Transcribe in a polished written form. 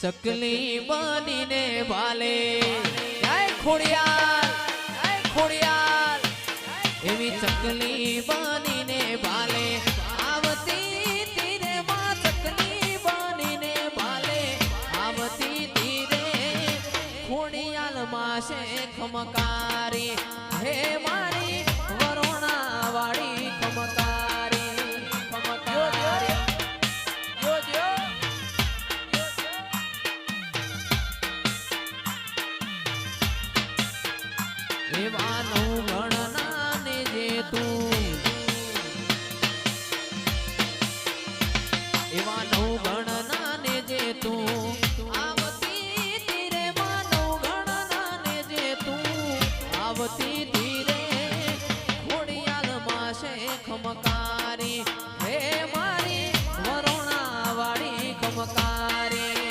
ચકલી બનીને ભાલે જય ખોડિયાર એવી ચકલી બનીને ભાલે આવતી તીરે માં ચકલી બનીને ભાલે આવતી તીરે ખોડિયાલ માસે ખમકારી હે મારી વરોણા વાળી ખમકારી ખમકારી એવાનો